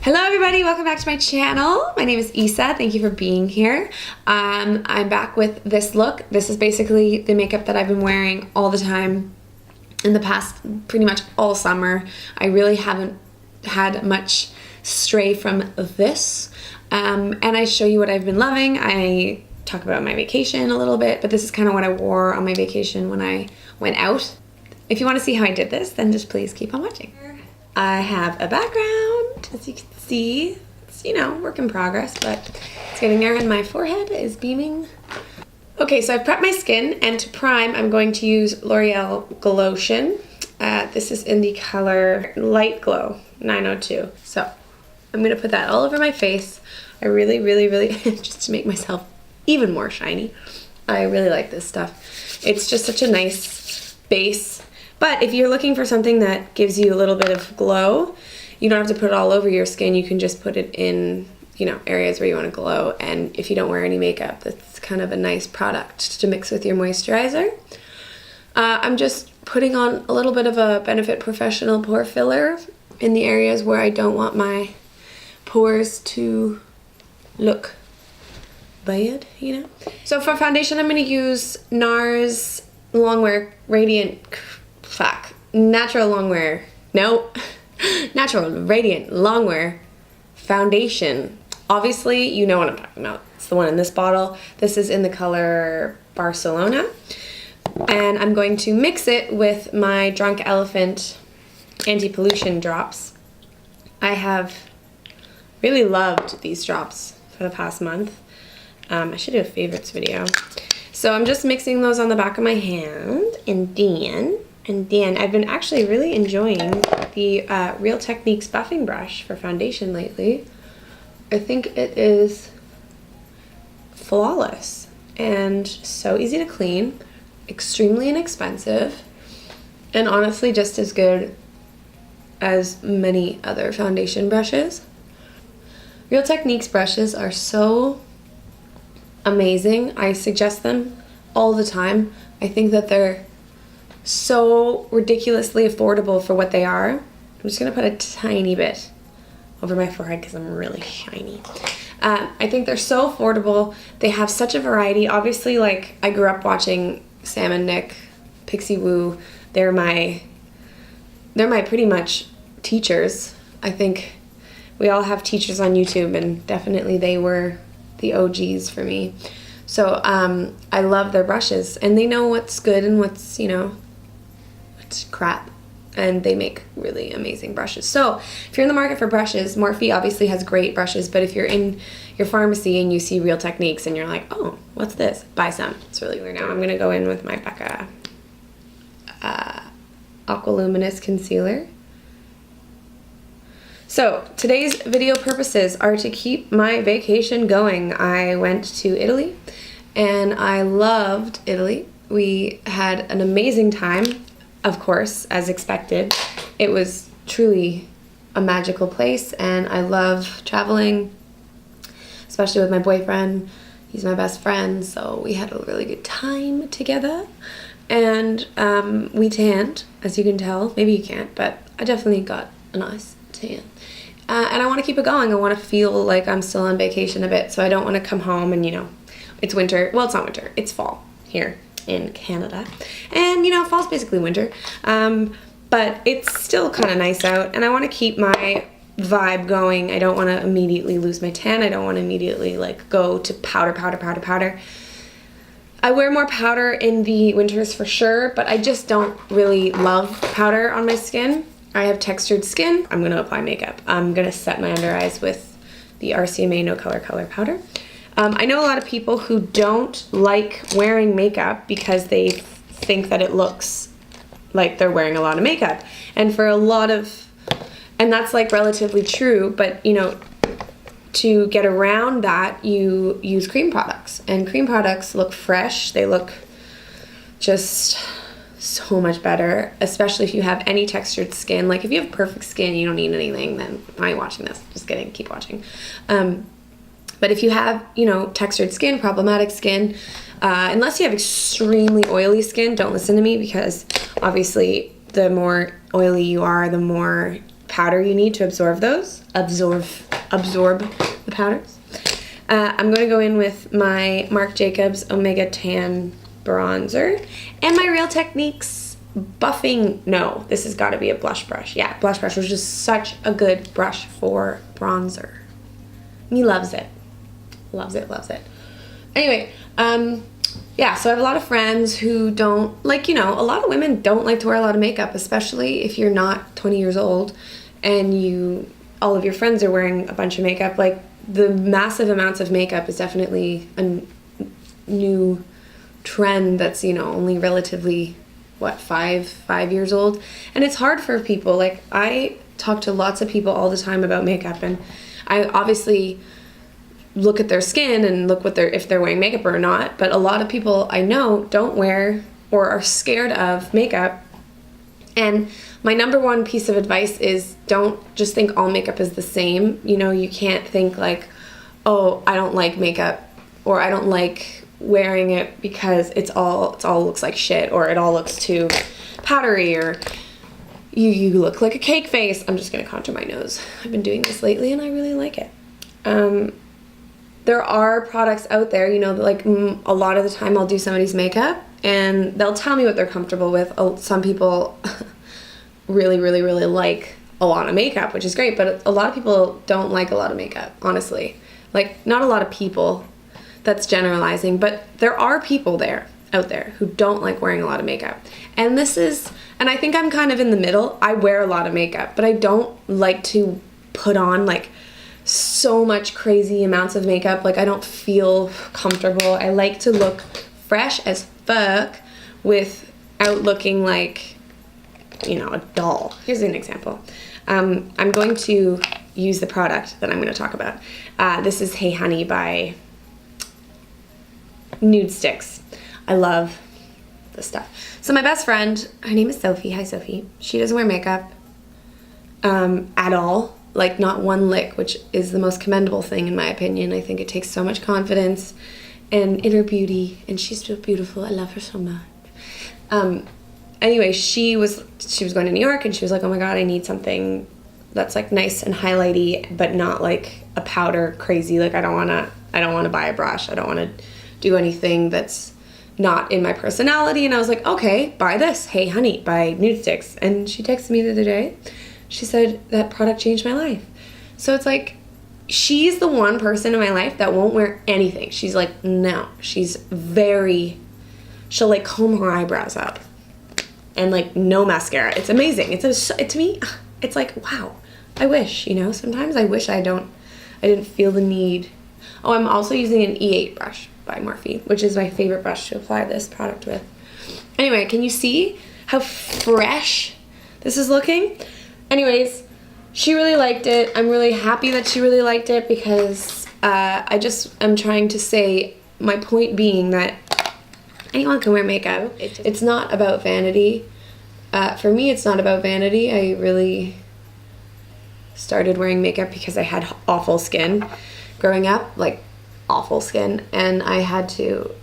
Hello everybody, welcome back to my channel. My name is Isa, thank you for being here. I'm back with this look. This is basically the makeup that I've been wearing all the time in the past, pretty much all summer. I really haven't had much stray from this. And I show you what I've been loving. I talk about my vacation a little bit, but this is kind of what I wore on my vacation when I went out. If you want to see how I did this, then just please keep on watching. I have a background, as you can see. It's, you know, work in progress, but it's getting there, and my forehead is beaming. Okay, so I've prepped my skin, and to prime, I'm going to use L'Oreal Glotion. This is in the color Light Glow 902. So I'm gonna put that all over my face. I really, just to make myself even more shiny. I really like this stuff. It's just such a nice base. But if you're looking for something that gives you a little bit of glow, you don't have to put it all over your skin. You can just put it in, you know, areas where you want to glow. And if you don't wear any makeup, that's kind of a nice product to mix with your moisturizer. I'm just putting on a little bit of a Benefit Professional pore filler in the areas where I don't want my pores to look bad, you know. So for foundation, I'm going to use NARS Longwear Radiant Natural Radiant Longwear Foundation. Obviously, you know what I'm talking about. It's the one in this bottle. This is in the color Barcelona. And I'm going to mix it with my Drunk Elephant anti-pollution drops. I have really loved these drops for the past month. I should do a favorites video. So I'm just mixing those on the back of my hand, and then I've been actually really enjoying the Real Techniques buffing brush for foundation lately. I think it is flawless and so easy to clean, extremely inexpensive, and honestly just as good as many other foundation brushes. Real Techniques brushes are so amazing. I suggest them all the time. I think that they're so ridiculously affordable for what they are. I'm just gonna put a tiny bit over my forehead because I'm really shiny. I think they're so affordable. They have such a variety. Obviously, like, I grew up watching Sam and Nick, Pixie Woo. They're my pretty much teachers. I think we all have teachers on YouTube, and definitely they were the OGs for me. So I love their brushes, and they know what's good and what's, you know, what's crap, and they make really amazing brushes. So if you're in the market for brushes, Morphe obviously has great brushes, but if you're in your pharmacy and you see Real Techniques and you're like, oh, what's this? Buy some. It's really good. Now I'm gonna go in with my Becca Aqua Luminous concealer. So today's video purposes are to keep my vacation going. I went to Italy and I loved Italy. We had an amazing time, of course, as expected. It was truly a magical place, and I love traveling, especially with my boyfriend. He's my best friend, so we had a really good time together. And we tanned, as you can tell. Maybe you can't, but I definitely got a nice tan. And I want to keep it going. I want to feel like I'm still on vacation a bit, so I don't want to come home and, you know, it's winter. Well, it's not winter. It's fall here in Canada. And, you know, fall's basically winter. But it's still kind of nice out, and I want to keep my vibe going. I don't want to immediately lose my tan. I don't want to immediately, like, go to powder. I wear more powder in the winters for sure, but I just don't really love powder on my skin. I have textured skin. I'm going to apply makeup. I'm going to set my under eyes with the RMCA No Color powder. I know a lot of people who don't like wearing makeup because they think that it looks like they're wearing a lot of makeup. And for a lot of, and that's like relatively true, but you know, to get around that, you use cream products. And cream products look fresh. They look just so much better, especially if you have any textured skin. Like if you have perfect skin, you don't need anything, then why are you watching this? Just kidding, keep watching. But if you have, you know, textured skin, problematic skin, unless you have extremely oily skin, don't listen to me, because obviously the more oily you are, the more powder you need to absorb those. Absorb the powders. I'm going to go in with my Marc Jacobs Omega Tan Bronzer and my Real Techniques buffing. No, this has got to be a blush brush. Yeah, blush brush, which is such a good brush for bronzer. He loves it. Loves it, loves it. Anyway, yeah, so I have a lot of friends who don't, like, you know, a lot of women don't like to wear a lot of makeup, especially if you're not 20 years old and all of your friends are wearing a bunch of makeup. Like, the massive amounts of makeup is definitely a new trend that's, you know, only relatively, what, five years old. And it's hard for people. Like, I talk to lots of people all the time about makeup, and I obviously look at their skin and look if they're wearing makeup or not, but a lot of people I know don't wear or are scared of makeup. And my number one piece of advice is don't just think all makeup is the same. You know, you can't think like, oh, I don't like makeup, or I don't like wearing it because it all looks like shit, or it all looks too powdery, or you look like a cake face. I'm just gonna contour my nose. I've been doing this lately and I really like it. There are products out there, you know, like a lot of the time I'll do somebody's makeup and they'll tell me what they're comfortable with. Some people really, really, really like a lot of makeup, which is great, but a lot of people don't like a lot of makeup, honestly. Like, not a lot of people, that's generalizing, but there are people out there who don't like wearing a lot of makeup. And I think I'm kind of in the middle. I wear a lot of makeup, but I don't like to put on like so much crazy amounts of makeup. Like, I don't feel comfortable. I like to look fresh as fuck without looking like, you know, a doll. Here's an example. I'm going to use the product that I'm going to talk about. This is Hey Honey by Nudestix. I love this stuff. So my best friend, her name is Sophie. Hi, Sophie. She doesn't wear makeup at all. Like, not one lick, which is the most commendable thing in my opinion. I think it takes so much confidence and inner beauty, and she's so beautiful. I love her so much. Anyway, she was going to New York, and she was like, oh my god, I need something that's like nice and highlighty, but not like a powder crazy. Like, I don't want to buy a brush. I don't want to do anything that's not in my personality. And I was like, okay, buy this Hey Honey by Nudestix. And she texted me the other day. She said, that product changed my life. So it's like, she's the one person in my life that won't wear anything. She's like, no. She'll like comb her eyebrows up and like no mascara. It's amazing. To me, it's like, wow. I wish, you know, sometimes I wish I didn't feel the need. Oh, I'm also using an E8 brush by Morphe, which is my favorite brush to apply this product with. Anyway, can you see how fresh this is looking? Anyways, she really liked it. I'm really happy that she really liked it, because I just am trying to say, my point being that anyone can wear makeup. It's not about vanity. For me, it's not about vanity. I really started wearing makeup because I had awful skin growing up, like awful skin, and I had to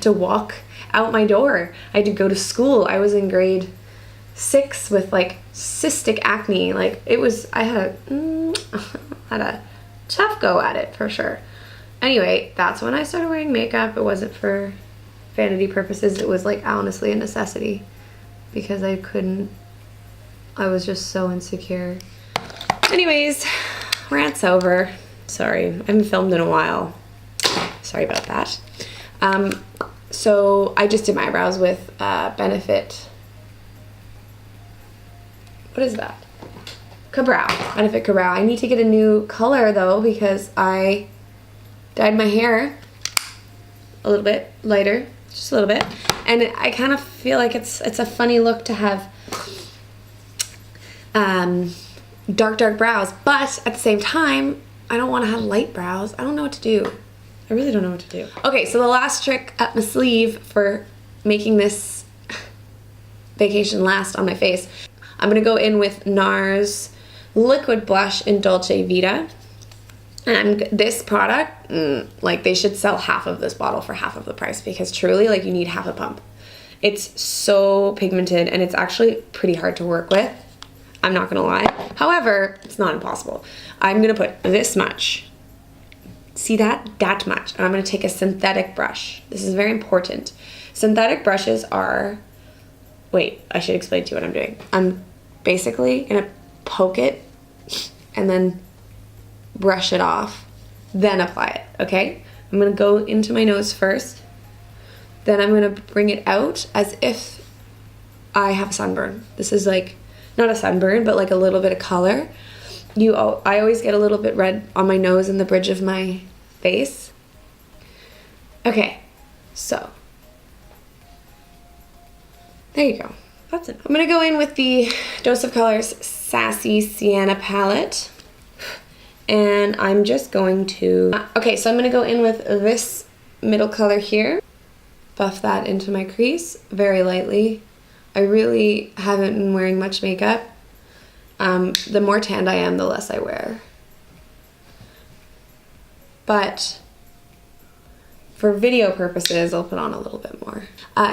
walk out my door. I had to go to school. I was in grade 6 with like cystic acne. Like, I had a tough go at it for sure. Anyway, that's when I started wearing makeup. It wasn't for vanity purposes. It was like honestly a necessity, because I was just so insecure. Anyways, rant's over. Sorry, I haven't filmed in a while. Sorry about that. So I just did my eyebrows with Benefit. What is that? Kabrow. Benefit Kabrow. I need to get a new color though, because I dyed my hair a little bit lighter, just a little bit, and I kind of feel like it's a funny look to have dark brows, but at the same time I don't want to have light brows. I don't know what to do. I really don't know what to do. Okay, so the last trick up my sleeve for making this vacation last on my face, I'm gonna go in with NARS liquid blush in Dolce Vita. And this product, like, they should sell half of this bottle for half of the price, because truly, like, you need half a pump. It's so pigmented, and it's actually pretty hard to work with. I'm not gonna lie. However, it's not impossible. I'm gonna put this much. See that? That much. And I'm gonna take a synthetic brush. This is very important. Synthetic brushes are, wait, I should explain to you what I'm doing. I'm basically gonna poke it and then brush it off, then apply it, okay? I'm gonna go into my nose first, then I'm gonna bring it out as if I have a sunburn. This is like, not a sunburn, but like a little bit of color. I always get a little bit red on my nose and the bridge of my face. Okay, so there you go. That's it. I'm gonna go in with the Dose of Colors Sassy Sienna palette. And I'm just going to, okay, so I'm gonna go in with this middle color here. Buff that into my crease very lightly. I really haven't been wearing much makeup. The more tanned I am, the less I wear. But for video purposes, I'll put on a little bit more.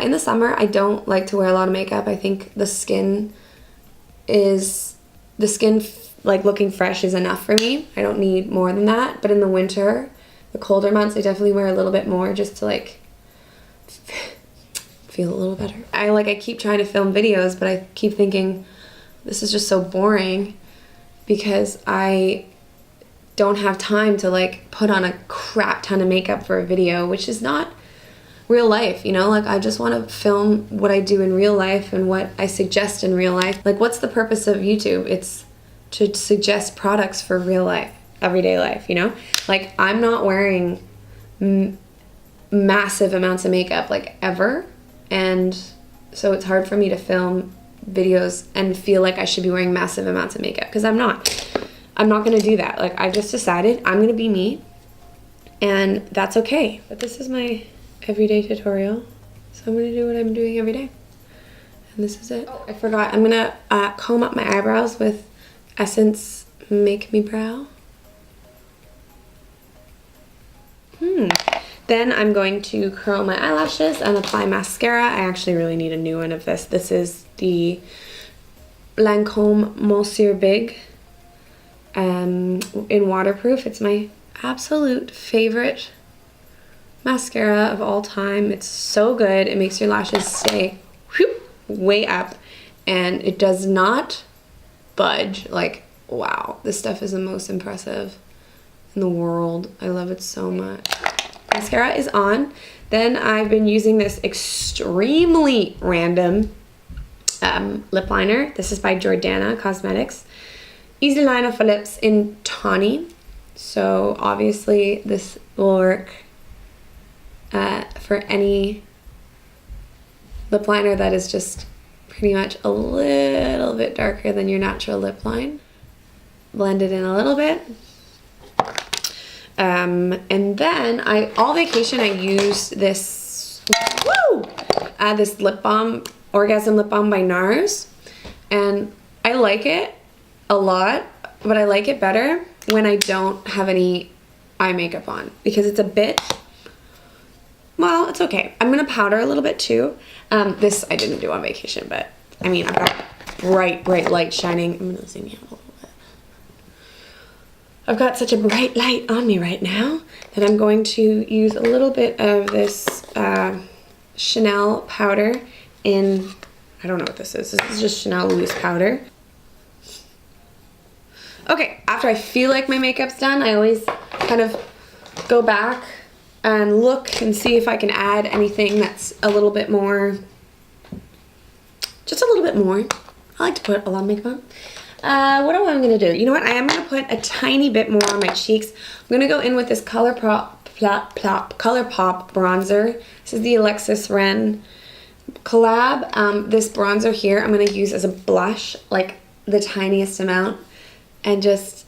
In the summer, I don't like to wear a lot of makeup. I think the skin like looking fresh is enough for me. I don't need more than that. But in the winter, the colder months, I definitely wear a little bit more just to like feel a little better. I keep trying to film videos, but I keep thinking this is just so boring because I don't have time to like put on a crap ton of makeup for a video, which is not real life, you know? Like I just want to film what I do in real life and what I suggest in real life. Like what's the purpose of YouTube? It's to suggest products for real life, everyday life, you know? Like I'm not wearing massive amounts of makeup like ever, and so it's hard for me to film videos and feel like I should be wearing massive amounts of makeup because I'm not gonna do that. Like I've just decided I'm gonna be me, and that's okay. But this is my everyday tutorial, so I'm gonna do what I'm doing every day, and this is it. Oh, I forgot, I'm gonna comb up my eyebrows with Essence Make Me Brow. Then I'm going to curl my eyelashes and apply mascara. I actually really need a new one of this. This is the Lancome Monsieur Big in waterproof. It's my absolute favorite mascara of all time. It's so good. It makes your lashes stay way up, and it does not budge. Like, wow, this stuff is the most impressive in the world. I love it so much. Mascara is on. Then I've been using this extremely random lip liner. This is by Jordana Cosmetics. Easy liner for lips in tawny. So obviously this will work for any lip liner that is just pretty much a little bit darker than your natural lip line. Blend it in a little bit. And then all vacation I used this, this lip balm, Orgasm lip balm by NARS, and I like it a lot, but I like it better when I don't have any eye makeup on because it's a bit, well, it's okay. I'm gonna powder a little bit too. This I didn't do on vacation, but I mean, I've got bright light shining. I'm gonna zoom you out a little bit. I've got such a bright light on me right now that I'm going to use a little bit of this Chanel powder in, I don't know what this is. This is just Chanel loose powder. Okay, after I feel like my makeup's done, I always kind of go back and look and see if I can add anything that's a little bit more, just a little bit more. I like to put a lot of makeup on. What am I gonna do? You know what? I am gonna put a tiny bit more on my cheeks. I'm gonna go in with this ColourPop bronzer. This is the Alexis Ren collab. This bronzer here I'm gonna use as a blush, like the tiniest amount, and just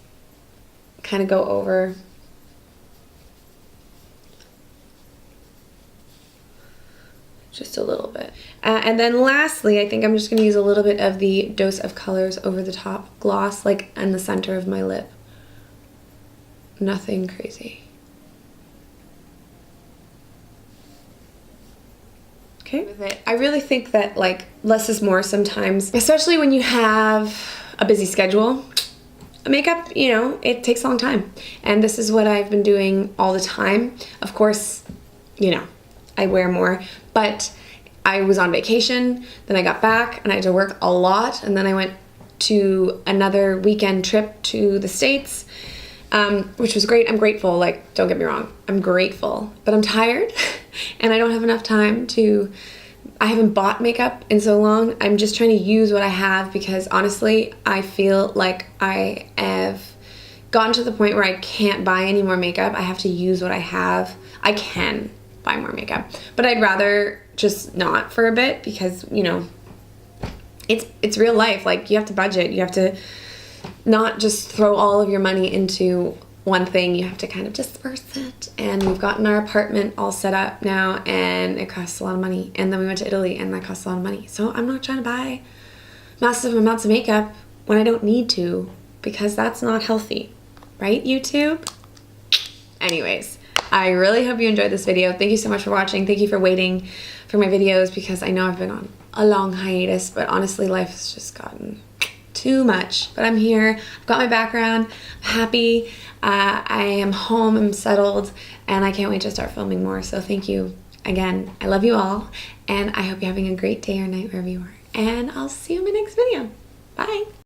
kind of go over just a little bit. And then lastly, I think I'm just gonna use a little bit of the Dose of Colors over the top gloss, like in the center of my lip. Nothing crazy. Okay. With it, I really think that like less is more sometimes, especially when you have a busy schedule, makeup, you know, it takes a long time. And this is what I've been doing all the time. Of course, you know, I wear more, but I was on vacation, then I got back and I had to work a lot, and then I went to another weekend trip to the States, which was great. I'm grateful, like, don't get me wrong, I'm grateful, but I'm tired and I don't have enough time to, I haven't bought makeup in so long. I'm just trying to use what I have, because honestly, I feel like I have gotten to the point where I can't buy any more makeup. I have to use what I have. I can buy more makeup, but I'd rather just not for a bit, because, you know, it's real life. Like, you have to budget. You have to not just throw all of your money into one thing. You have to kind of disperse it. And we've gotten our apartment all set up now, and it costs a lot of money. And then we went to Italy, and that costs a lot of money. So I'm not trying to buy massive amounts of makeup when I don't need to, because that's not healthy. Right, YouTube? Anyways, I really hope you enjoyed this video. Thank you so much for watching. Thank you for waiting for my videos, because I know I've been on a long hiatus, but honestly, life has just gotten too much. But I'm here. I've got my background. I'm happy. I am home. I'm settled, and I can't wait to start filming more. So thank you again. I love you all, and I hope you're having a great day or night wherever you are. And I'll see you in my next video. Bye.